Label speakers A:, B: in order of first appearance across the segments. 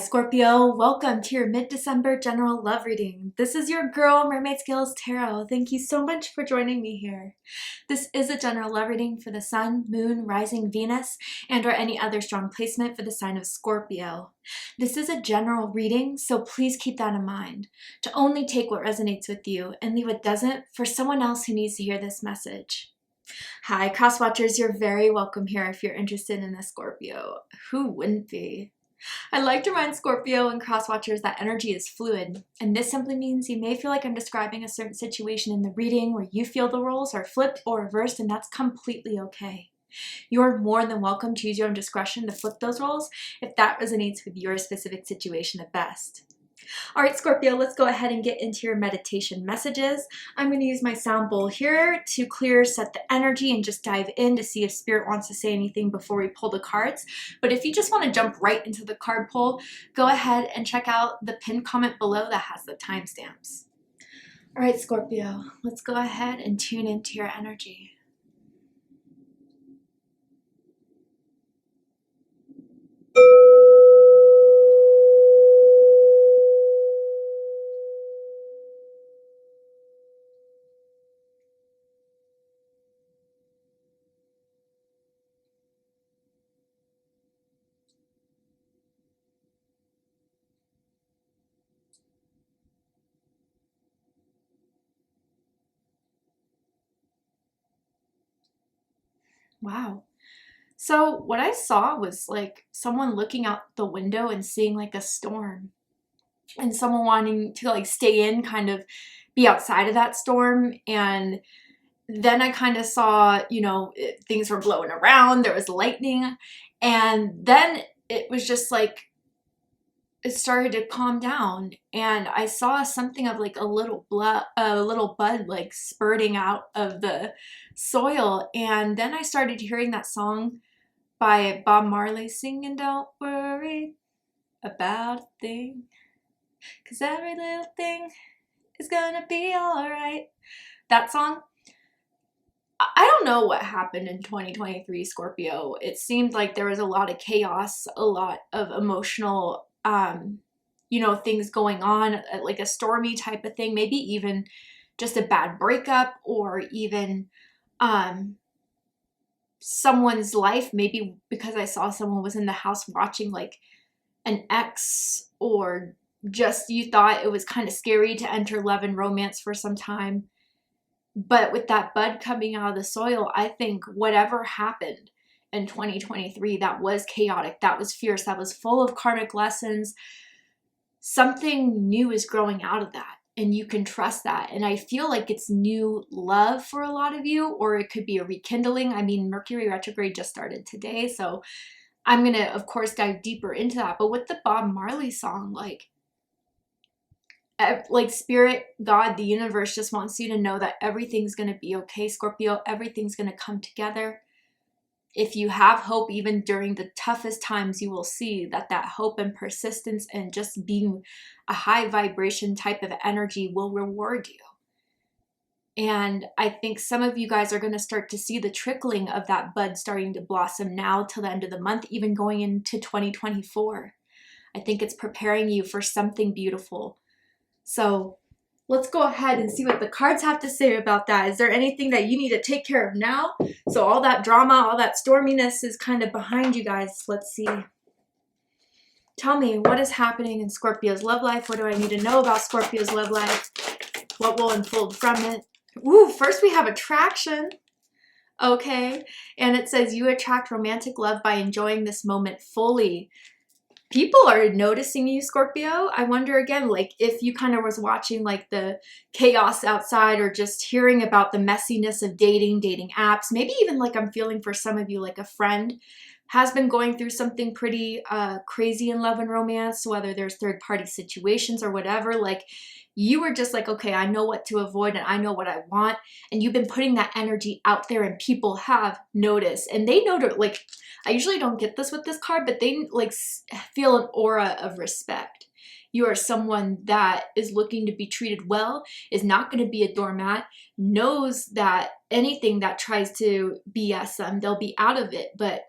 A: Scorpio, welcome to your mid-December general love reading. This is your girl, Mermaid Scales Tarot. Thank you so much for joining me here. This is a general love reading for the Sun, Moon, Rising Venus, and or any other strong placement for the sign of Scorpio. This is a general reading, so please keep that in mind. To only take what resonates with you and leave what doesn't for someone else who needs to hear this message. Hi, cross watchers, you're very welcome here if you're interested in a Scorpio. Who wouldn't be? I like to remind Scorpio and cross-watchers that energy is fluid, and this simply means you may feel like I'm describing a certain situation in the reading where you feel the roles are flipped or reversed, and that's completely okay. You're more than welcome to use your own discretion to flip those roles if that resonates with your specific situation at best. All right, Scorpio, let's go ahead and get into your meditation messages. I'm going to use my sound bowl here to set the energy and just dive in to see if Spirit wants to say anything before we pull the cards. But if you just want to jump right into the card pull, go ahead and check out the pinned comment below that has the timestamps. All right, Scorpio, let's go ahead and tune into your energy. Wow. So what I saw was like someone looking out the window and seeing like a storm, and someone wanting to like stay in, kind of be outside of that storm. And then I kind of saw, things were blowing around, there was lightning, and then it was just like it started to calm down, and I saw something of like a little bud like spurting out of the soil. And then I started hearing that song by Bob Marley singing, "Don't worry about a thing, 'cause every little thing is gonna be alright." That song. I don't know what happened in 2023, Scorpio. It seemed like there was a lot of chaos, a lot of emotional, things going on, like a stormy type of thing, maybe even just a bad breakup, or even someone's life, maybe because I saw someone was in the house watching like an ex, or just you thought it was kind of scary to enter love and romance for some time. But with that bud coming out of the soil, I think whatever happened in 2023 that was chaotic, that was fierce, that was full of karmic lessons, something new is growing out of that. And you can trust that. And I feel like it's new love for a lot of you, or it could be a rekindling. I mean, Mercury retrograde just started today, so I'm going to, of course, dive deeper into that. But with the Bob Marley song, like Spirit, God, the universe just wants you to know that everything's going to be okay, Scorpio. Everything's going to come together. If you have hope, even during the toughest times, you will see that hope and persistence and just being a high vibration type of energy will reward you. And I think some of you guys are going to start to see the trickling of that bud starting to blossom now till the end of the month, even going into 2024. I think it's preparing you for something beautiful. So let's go ahead and see what the cards have to say about that. Is there anything that you need to take care of now? So all that drama, all that storminess is kind of behind you guys. Let's see. Tell me, what is happening in Scorpio's love life? What do I need to know about Scorpio's love life? What will unfold from it? Ooh, first we have attraction. Okay. And it says you attract romantic love by enjoying this moment fully. People are noticing you, Scorpio. I wonder again, like if you kind of was watching like the chaos outside, or just hearing about the messiness of dating apps. Maybe even like I'm feeling for some of you, like a friend has been going through something pretty crazy in love and romance, whether there's third-party situations or whatever. Like you were just like, okay, I know what to avoid and I know what I want. And you've been putting that energy out there, and people have noticed, and they know to like, I usually don't get this with this card, but they like feel an aura of respect. You are someone that is looking to be treated well, is not going to be a doormat, knows that anything that tries to BS them, they'll be out of it. But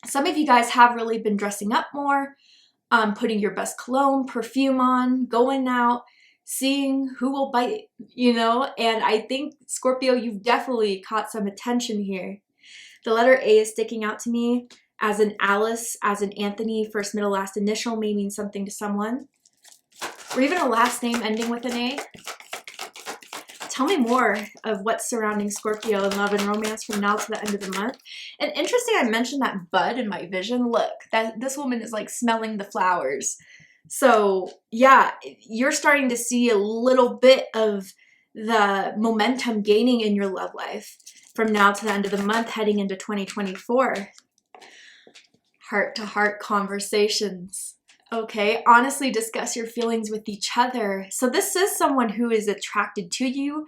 A: some of you guys have really been dressing up more, putting your best cologne, perfume on, going out, seeing who will bite, you know? And I think, Scorpio, you've definitely caught some attention here. The letter A is sticking out to me as an Alice, as an Anthony, first, middle, last initial may mean something to someone. Or even a last name ending with an A. Tell me more of what's surrounding Scorpio in love and romance from now to the end of the month. And interesting, I mentioned that bud in my vision. Look, that this woman is like smelling the flowers. So yeah, you're starting to see a little bit of the momentum gaining in your love life from now to the end of the month, heading into 2024. Heart-to-heart conversations. Okay, honestly discuss your feelings with each other. So this is someone who is attracted to you.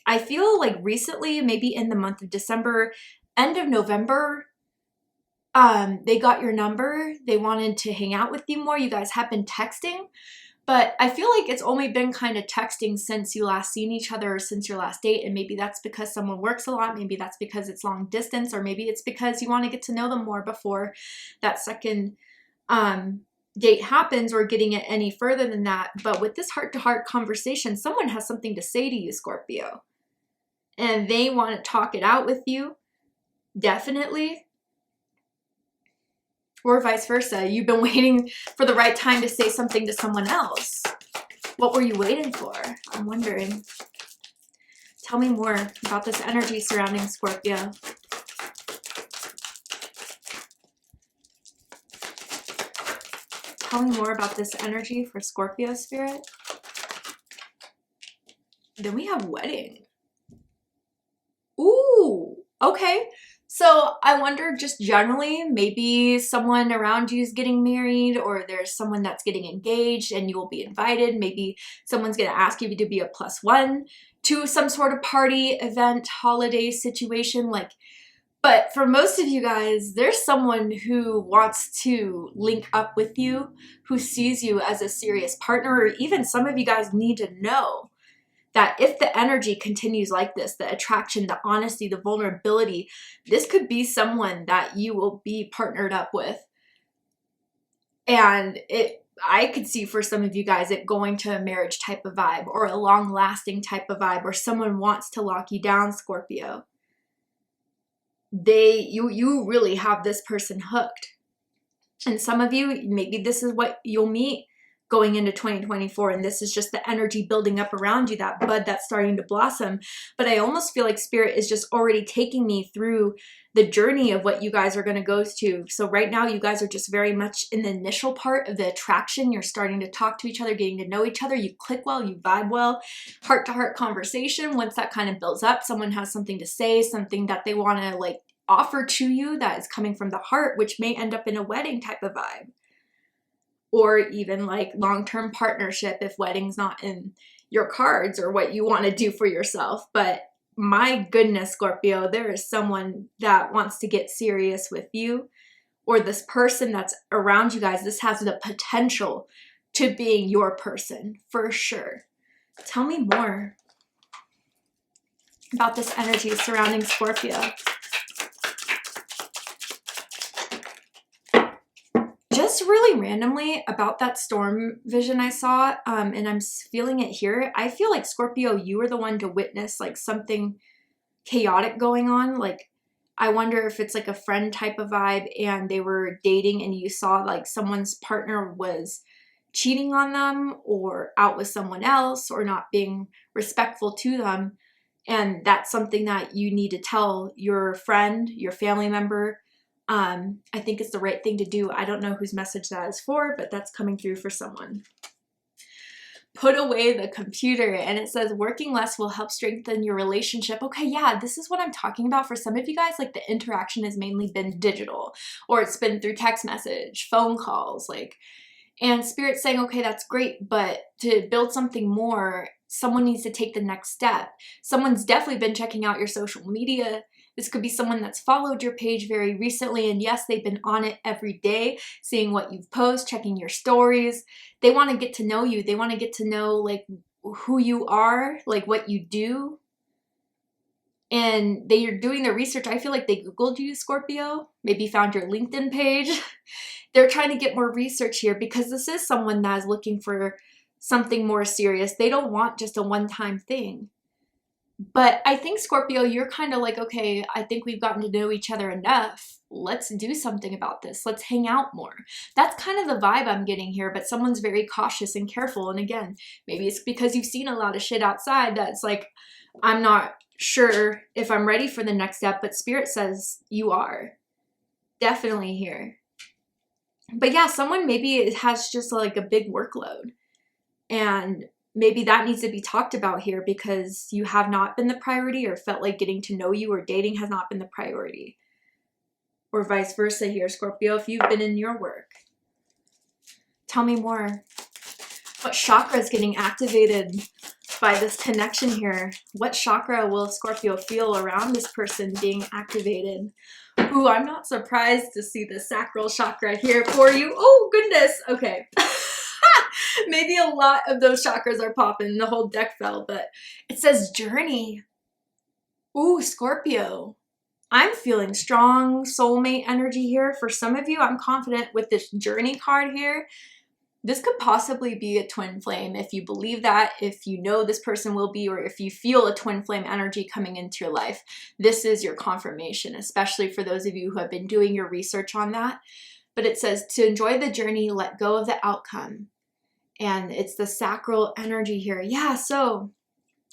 A: I feel like recently, maybe in the month of December, end of November, they got your number. They wanted to hang out with you more. You guys have been texting, but I feel like it's only been kind of texting since you last seen each other or since your last date. And maybe that's because someone works a lot. Maybe that's because it's long distance, or maybe it's because you want to get to know them more before that second date happens, or getting it any further than that. But with this heart-to-heart conversation, someone has something to say to you, Scorpio, and they want to talk it out with you, definitely. Or vice versa. You've been waiting for the right time to say something to someone else. What were you waiting for? I'm wondering. Tell me more about this energy surrounding Scorpio. Tell me more about this energy for Scorpio, Spirit. Then we have wedding. Ooh, okay. So I wonder, just generally, maybe someone around you is getting married, or there's someone that's getting engaged and you will be invited. Maybe someone's going to ask you to be a +1 to some sort of party, event, holiday situation. But for most of you guys, there's someone who wants to link up with you, who sees you as a serious partner, or even some of you guys need to know that if the energy continues like this, the attraction, the honesty, the vulnerability, this could be someone that you will be partnered up with. And I could see for some of you guys it going to a marriage type of vibe, or a long-lasting type of vibe, or someone wants to lock you down, Scorpio. You really have this person hooked. And some of you, maybe this is what you'll meet going into 2024, and this is just the energy building up around you, that bud that's starting to blossom. But I almost feel like Spirit is just already taking me through the journey of what you guys are going to go to. So right now, you guys are just very much in the initial part of the attraction. You're starting to talk to each other, getting to know each other. You click well, you vibe well, heart-to-heart conversation. Once that kind of builds up, someone has something to say, something that they want to offer to you that is coming from the heart, which may end up in a wedding type of vibe. Or even long-term partnership if wedding's not in your cards or what you want to do for yourself. But my goodness, Scorpio, there is someone that wants to get serious with you, or this person that's around you guys. This has the potential to being your person for sure. Tell me more about this energy surrounding Scorpio. Just really randomly about that storm vision I saw, and I'm feeling it here. I feel like, Scorpio, you were the one to witness something chaotic going on. I wonder if it's a friend type of vibe and they were dating and you saw someone's partner was cheating on them or out with someone else or not being respectful to them. And that's something that you need to tell your friend, your family member. I think it's the right thing to do. I don't know whose message that is for, but that's coming through for someone. Put away the computer, and it says working less will help strengthen your relationship. Okay, yeah, this is what I'm talking about. For some of you guys, the interaction has mainly been digital, or it's been through text message, phone calls, and Spirit's saying, okay, that's great, but to build something more, someone needs to take the next step. Someone's definitely been checking out your social media. This could be someone that's followed your page very recently, and yes, they've been on it every day, seeing what you've posted, checking your stories. They want to get to know you. They want to get to know who you are, what you do. and they are doing their research. I feel like they Googled you, Scorpio, maybe found your LinkedIn page. They're trying to get more research here because this is someone that is looking for something more serious. They don't want just a one-time thing. But I think, Scorpio, you're kind of like, okay, I think we've gotten to know each other enough. Let's do something about this. Let's hang out more. That's kind of the vibe I'm getting here, but someone's very cautious and careful. And again, maybe it's because you've seen a lot of shit outside that's like, I'm not sure if I'm ready for the next step, but Spirit says you are. Definitely here. But yeah, someone maybe has just like a big workload, and maybe that needs to be talked about here because you have not been the priority, or felt like getting to know you or dating has not been the priority. Or vice versa here, Scorpio, if you've been in your work. Tell me more. What chakra is getting activated by this connection here? What chakra will Scorpio feel around this person being activated? Ooh, I'm not surprised to see the sacral chakra here for you. Oh, goodness. Okay. Maybe a lot of those chakras are popping. The whole deck fell, but it says journey. Ooh, Scorpio. I'm feeling strong soulmate energy here. For some of you, I'm confident with this journey card here. This could possibly be a twin flame if you believe that, if you know this person will be, or if you feel a twin flame energy coming into your life. This is your confirmation, especially for those of you who have been doing your research on that. But it says to enjoy the journey, let go of the outcome. And it's the sacral energy here. Yeah, so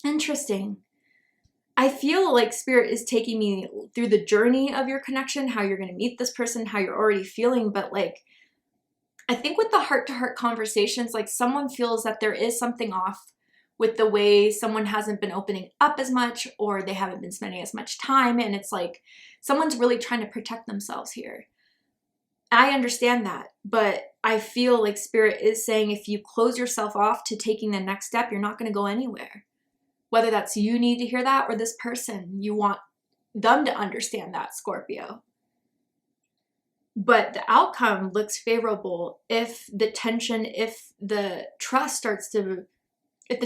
A: interesting. I feel like Spirit is taking me through the journey of your connection, how you're going to meet this person, how you're already feeling, but like, I think with the heart-to-heart conversations, like someone feels that there is something off with the way someone hasn't been opening up as much, or they haven't been spending as much time. And it's like someone's really trying to protect themselves here. I understand that, but I feel like Spirit is saying if you close yourself off to taking the next step, you're not going to go anywhere. Whether that's you need to hear that or this person, you want them to understand that, Scorpio. But the outcome looks favorable if the tension, if the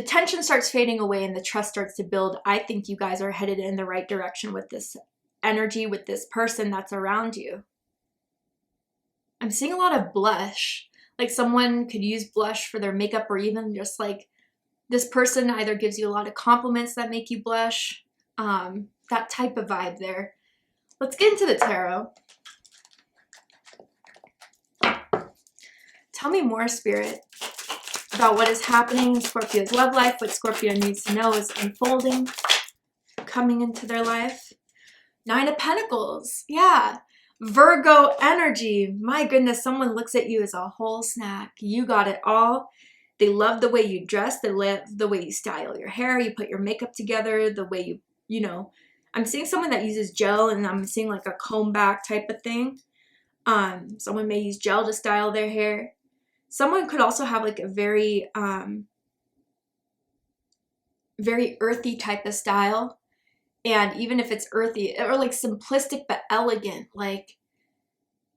A: tension starts fading away and the trust starts to build. I think you guys are headed in the right direction with this energy, with this person that's around you. I'm seeing a lot of blush. Like someone could use blush for their makeup, or even just like this person either gives you a lot of compliments that make you blush. That type of vibe there. Let's get into the tarot. Tell me more, Spirit, about what is happening in Scorpio's love life, what Scorpio needs to know is unfolding, coming into their life. 9 of Pentacles. Yeah. Virgo energy. My goodness, someone looks at you as a whole snack. You got it all. They love the way you dress. They love the way you style your hair. You put your makeup together, the way you know. I'm seeing someone that uses gel, and I'm seeing like a comb back type of thing. Someone may use gel to style their hair. Someone could also have like a very earthy type of style. And even if it's earthy or like simplistic but elegant, like,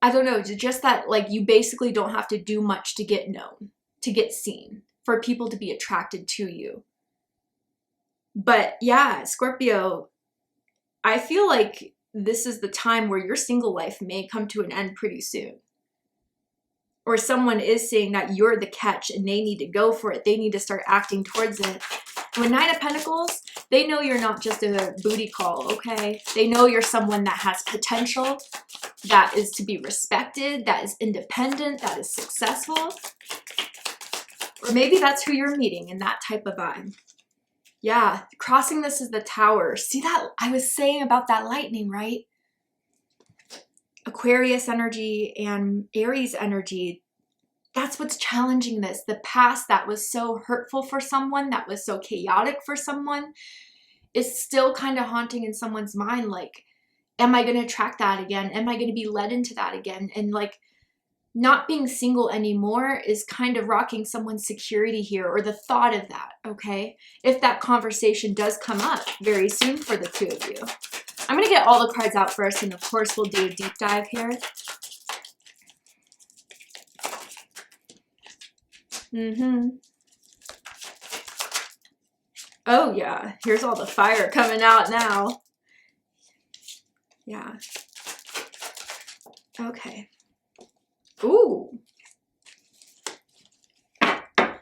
A: I don't know, just that like you basically don't have to do much to get known, to get seen, for people to be attracted to you. But yeah, Scorpio, I feel like this is the time where your single life may come to an end pretty soon. Or someone is saying that you're the catch and they need to go for it. They need to start acting towards it. With 9 of Pentacles, they know you're not just a booty call, okay? They know you're someone that has potential, that is to be respected, that is independent, that is successful. Or maybe that's who you're meeting in that type of vibe. Yeah, crossing this is the Tower. See that? I was saying about that lightning, right? Aquarius energy and Aries energy. That's what's challenging this. The past that was so hurtful for someone, that was so chaotic for someone, is still kind of haunting in someone's mind. Like, am I going to attract that again? Am I going to be led into that again? And like, not being single anymore is kind of rocking someone's security here, or the thought of that, okay? If that conversation does come up very soon for the two of you. I'm going to get all the cards out first, and of course we'll do a deep dive here. Oh yeah, here's all the fire coming out now. Yeah. Okay. Ooh.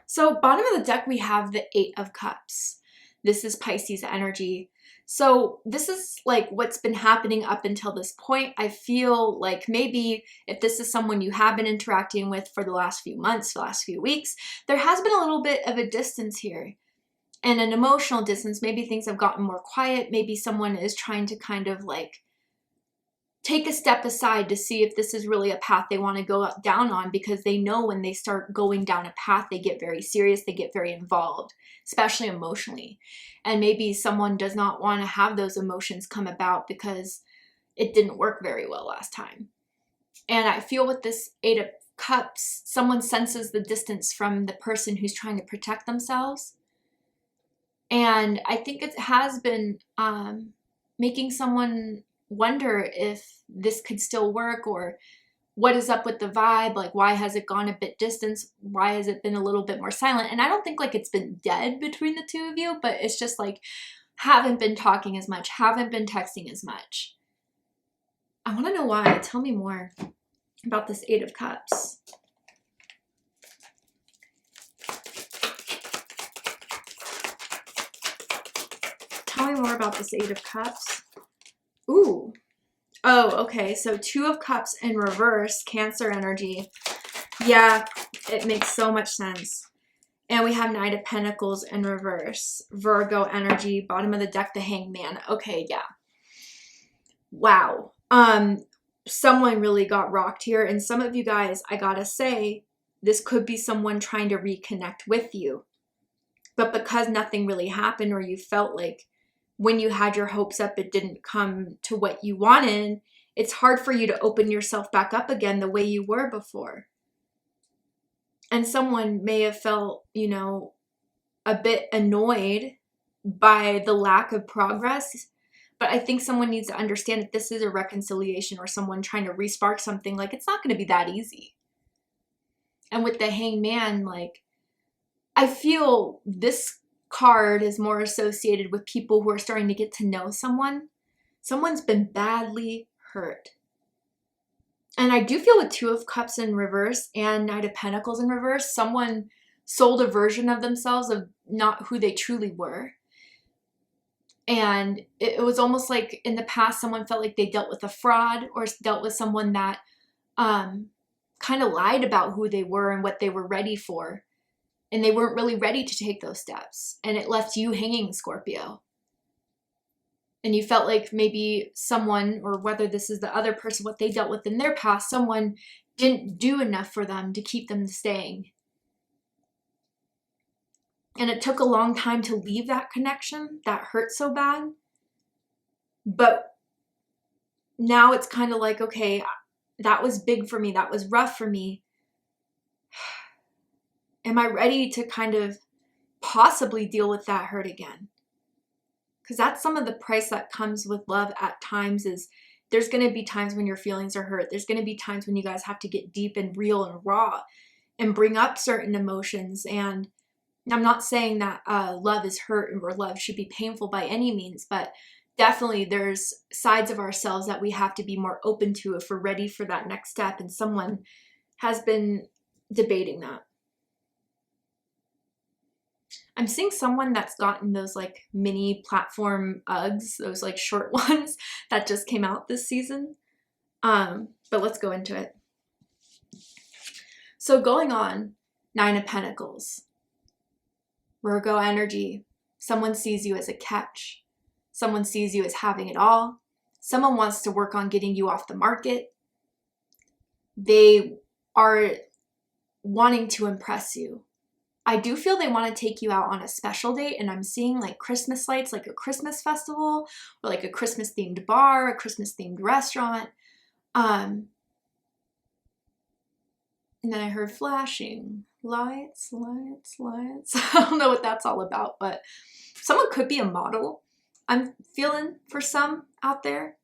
A: So bottom of the deck, we have the Eight of Cups. This is Pisces energy. So this is like what's been happening up until this point. I feel like maybe if this is someone you have been interacting with for the last few months, the last few weeks, there has been a little bit of a distance here and an emotional distance. Maybe things have gotten more quiet. Maybe someone is trying to kind of like take a step aside to see if this is really a path they want to go down on, because they know when they start going down a path, they get very serious, they get very involved, especially emotionally. And maybe someone does not want to have those emotions come about because it didn't work very well last time. And I feel with this Eight of Cups, someone senses the distance from the person who's trying to protect themselves. And I think it has been making someone wonder if this could still work, or what is up with the vibe. Like, why has it gone a bit distance? Why has it been a little bit more silent? And I don't think like it's been dead between the two of you, but it's just like haven't been talking as much, haven't been texting as much. I want to know why. Tell me more about this Eight of Cups. Tell me more about this Eight of Cups. Ooh. Oh, okay. So Two of Cups in reverse, Cancer energy. Yeah, it makes so much sense. And we have Knight of Pentacles in reverse, Virgo energy, bottom of the deck, the Hangman. Okay, yeah. Wow. Someone really got rocked here. And some of you guys, I gotta say, this could be someone trying to reconnect with you. But because nothing really happened, or you felt like when you had your hopes up, it didn't come to what you wanted, it's hard for you to open yourself back up again the way you were before. And someone may have felt, you know, a bit annoyed by the lack of progress. But I think someone needs to understand that this is a reconciliation, or someone trying to respark something. Like, it's not going to be that easy. And with the Hangman, like, I feel this card is more associated with people who are starting to get to know someone. Someone's been badly hurt. And I do feel with Two of Cups in reverse and Knight of Pentacles in reverse, someone sold a version of themselves of not who they truly were. And it was almost like in the past, someone felt like they dealt with a fraud, or dealt with someone that kind of lied about who they were and what they were ready for. And they weren't really ready to take those steps. And it left you hanging, Scorpio. And you felt like maybe someone, or whether this is the other person, what they dealt with in their past, someone didn't do enough for them to keep them staying. And it took a long time to leave that connection that hurt so bad. But now it's kind of like, okay, that was big for me. That was rough for me. Am I ready to kind of possibly deal with that hurt again? Because that's some of the price that comes with love at times. Is there's going to be times when your feelings are hurt. There's going to be times when you guys have to get deep and real and raw and bring up certain emotions. And I'm not saying that love is hurt or love should be painful by any means, but definitely there's sides of ourselves that we have to be more open to if we're ready for that next step. And someone has been debating that. I'm seeing someone that's gotten those like mini platform Uggs, those like short ones that just came out this season. But let's go into it. So going on, Nine of Pentacles. Virgo energy. Someone sees you as a catch. Someone sees you as having it all. Someone wants to work on getting you off the market. They are wanting to impress you. I do feel they want to take you out on a special date, and I'm seeing like Christmas lights, like a Christmas festival, or like a Christmas themed bar, a Christmas themed restaurant. And then I heard flashing lights. I don't know what that's all about, but someone could be a model. I'm feeling for some out there.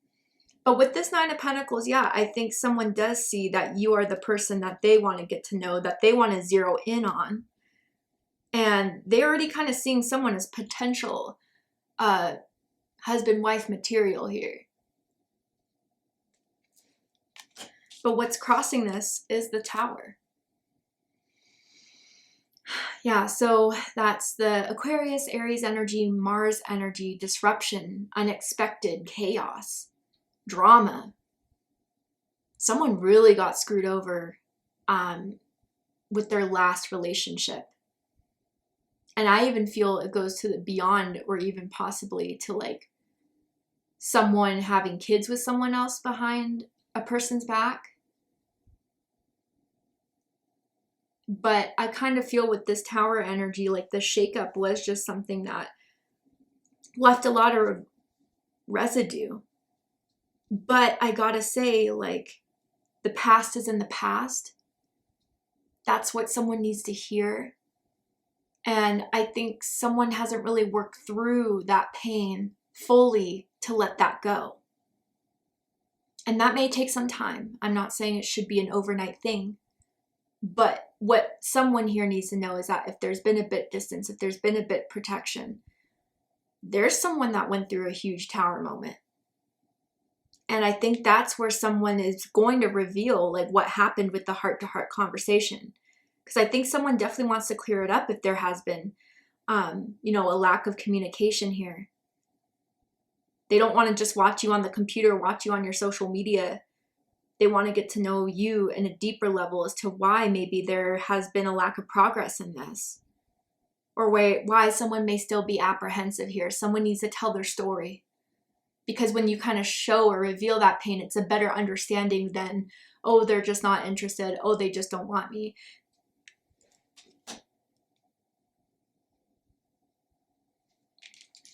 A: But with this Nine of Pentacles, yeah, I think someone does see that you are the person that they want to get to know, that they want to zero in on. And they're already kind of seeing someone as potential husband-wife material here. But what's crossing this is the Tower. Yeah, so that's the Aquarius, Aries energy, Mars energy, disruption, unexpected, chaos, drama. Someone really got screwed over with their last relationship. And I even feel it goes to the beyond, or even possibly to like someone having kids with someone else behind a person's back. But I kind of feel with this Tower energy, like the shakeup was just something that left a lot of residue. But I gotta say, like, the past is in the past. That's what someone needs to hear. And I think someone hasn't really worked through that pain fully to let that go. And that may take some time. I'm not saying it should be an overnight thing. But what someone here needs to know is that if there's been a bit distance, if there's been a bit protection, there's someone that went through a huge Tower moment. And I think that's where someone is going to reveal like what happened with the heart-to-heart conversation. Because I think someone definitely wants to clear it up if there has been, a lack of communication here. They don't want to just watch you on the computer, watch you on your social media. They want to get to know you in a deeper level as to why maybe there has been a lack of progress in this. Or why someone may still be apprehensive here. Someone needs to tell their story. Because when you kind of show or reveal that pain, it's a better understanding than, oh, they're just not interested. Oh, they just don't want me.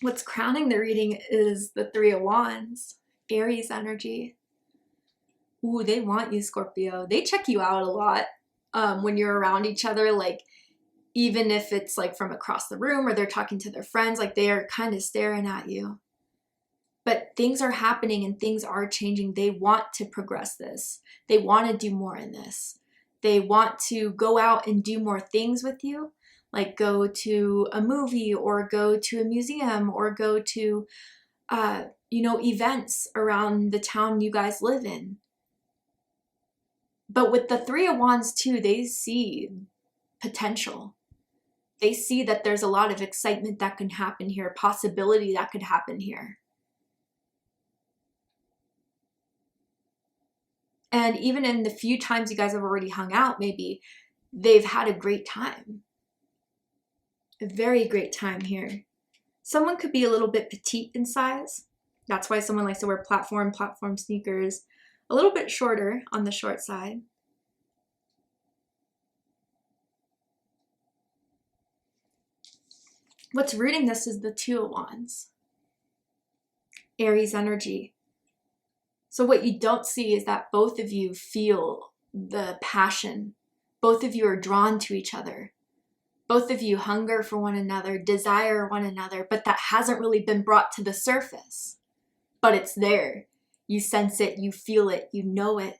A: What's crowning the reading is the Three of Wands, Aries energy. Ooh, they want you, Scorpio. They check you out a lot when you're around each other. Like, even if it's like from across the room or they're talking to their friends, like they are kind of staring at you. But things are happening and things are changing. They want to progress this. They want to do more in this. They want to go out and do more things with you, like go to a movie or go to a museum or go to, events around the town you guys live in. But with the Three of Wands too, they see potential. They see that there's a lot of excitement that can happen here, possibility that could happen here. And even in the few times you guys have already hung out, maybe they've had a great time. A very great time here. Someone could be a little bit petite in size. That's why someone likes to wear platform sneakers. A little bit shorter on the short side. What's rooting this is the Two of Wands. Aries energy. So what you don't see is that both of you feel the passion. Both of you are drawn to each other. Both of you hunger for one another, desire one another, but that hasn't really been brought to the surface. But it's there. You sense it, you feel it, you know it.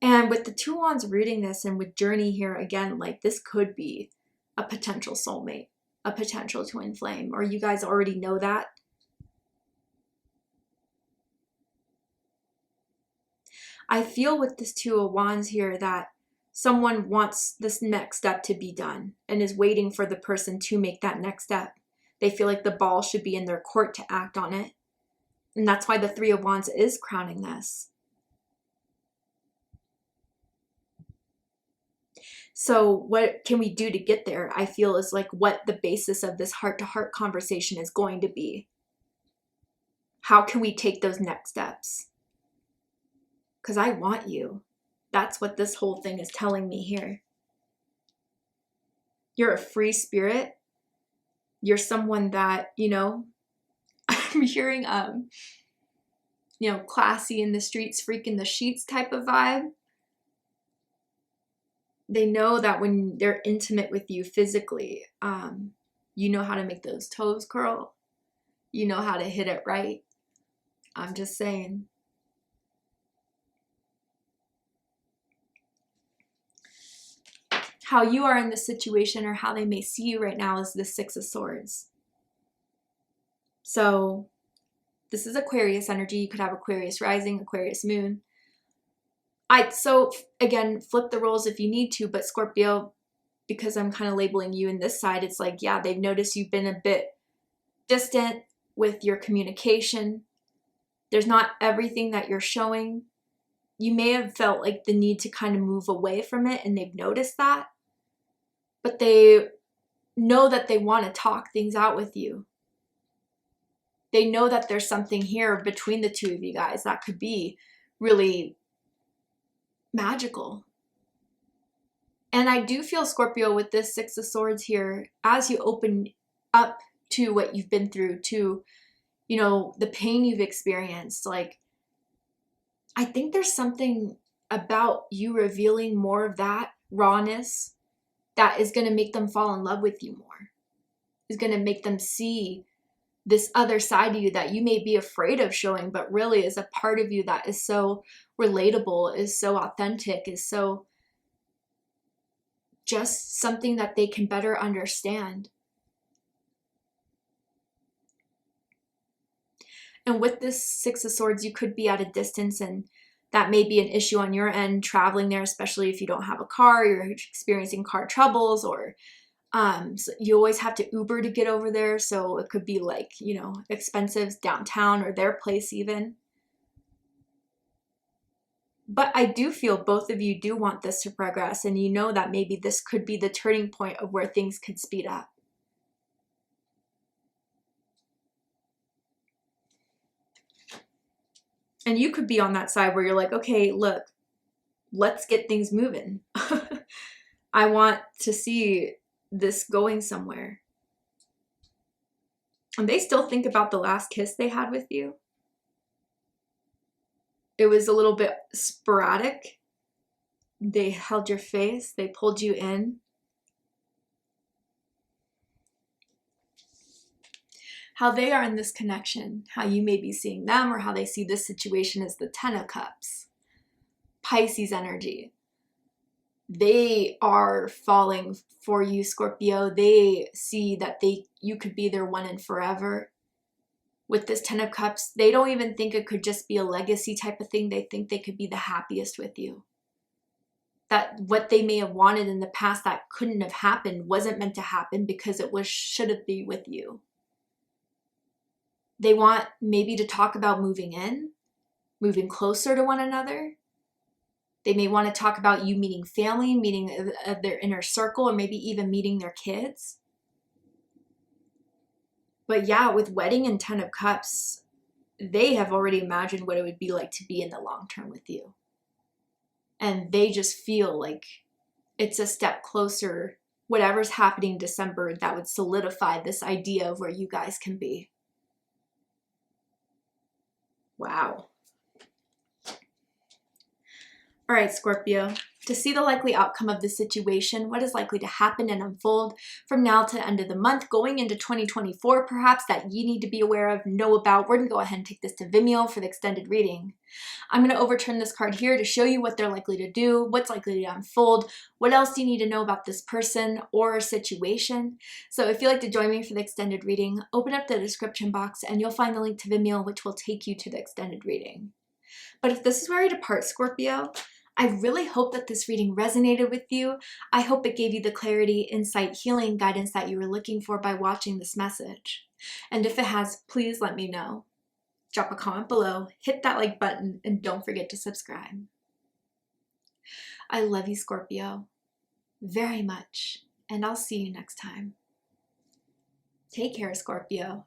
A: And with the Two Wands rooting this and with Journey here, again, like this could be a potential soulmate, a potential twin flame, or you guys already know that. I feel with this Two of Wands here that someone wants this next step to be done and is waiting for the person to make that next step. They feel like the ball should be in their court to act on it. And that's why the Three of Wands is crowning this. So what can we do to get there? I feel is like what the basis of this heart-to-heart conversation is going to be. How can we take those next steps? Because I want you. That's what this whole thing is telling me here. You're a free spirit. You're someone that, I'm hearing, classy in the streets, freak in the sheets type of vibe. They know that when they're intimate with you physically, you know how to make those toes curl. You know how to hit it right. I'm just saying. How you are in the situation or how they may see you right now is the Six of Swords. So this is Aquarius energy. You could have Aquarius rising, Aquarius moon. So again, flip the roles if you need to, but Scorpio, because I'm kind of labeling you in this side, it's like, yeah, they've noticed you've been a bit distant with your communication. There's not everything that you're showing. You may have felt like the need to kind of move away from it, and they've noticed that, but they know that they want to talk things out with you. They know that there's something here between the two of you guys that could be really magical. And I do feel, Scorpio, with this Six of Swords here, as you open up to what you've been through, to, you know, the pain you've experienced, like, I think there's something about you revealing more of that rawness that is going to make them fall in love with you more, is going to make them see this other side of you that you may be afraid of showing, but really is a part of you that is so relatable, is so authentic, is so just something that they can better understand. And with this Six of Swords, you could be at a distance, and that may be an issue on your end, traveling there, especially if you don't have a car, you're experiencing car troubles, or so you always have to Uber to get over there. So it could be like, you know, expensive downtown or their place even. But I do feel both of you do want this to progress, and you know that maybe this could be the turning point of where things could speed up. And you could be on that side where you're like, okay, look, let's get things moving. I want to see this going somewhere. And they still think about the last kiss they had with you. It was a little bit sporadic. They held your face, they pulled you in. How they are in this connection, how you may be seeing them, or how they see this situation as the Ten of Cups. Pisces energy. They are falling for you, Scorpio. They see that you could be their one and forever. With this Ten of Cups, they don't even think it could just be a legacy type of thing. They think they could be the happiest with you. That what they may have wanted in the past that couldn't have happened wasn't meant to happen because it should have been with you. They want maybe to talk about moving in, moving closer to one another. They may want to talk about you meeting family, meeting their inner circle, or maybe even meeting their kids. But yeah, with wedding and Ten of Cups, they have already imagined what it would be like to be in the long term with you. And they just feel like it's a step closer. Whatever's happening in December, that would solidify this idea of where you guys can be. Wow. All right, Scorpio, to see the likely outcome of the situation, what is likely to happen and unfold from now to the end of the month, going into 2024, perhaps, that you need to be aware of, know about, we're going to go ahead and take this to Vimeo for the extended reading. I'm going to overturn this card here to show you what they're likely to do, what's likely to unfold, what else do you need to know about this person or situation. So if you'd like to join me for the extended reading, open up the description box and you'll find the link to Vimeo, which will take you to the extended reading. But if this is where we depart, Scorpio, I really hope that this reading resonated with you. I hope it gave you the clarity, insight, healing, guidance that you were looking for by watching this message. And if it has, please let me know. Drop a comment below, hit that like button, and don't forget to subscribe. I love you, Scorpio, very much, and I'll see you next time. Take care, Scorpio.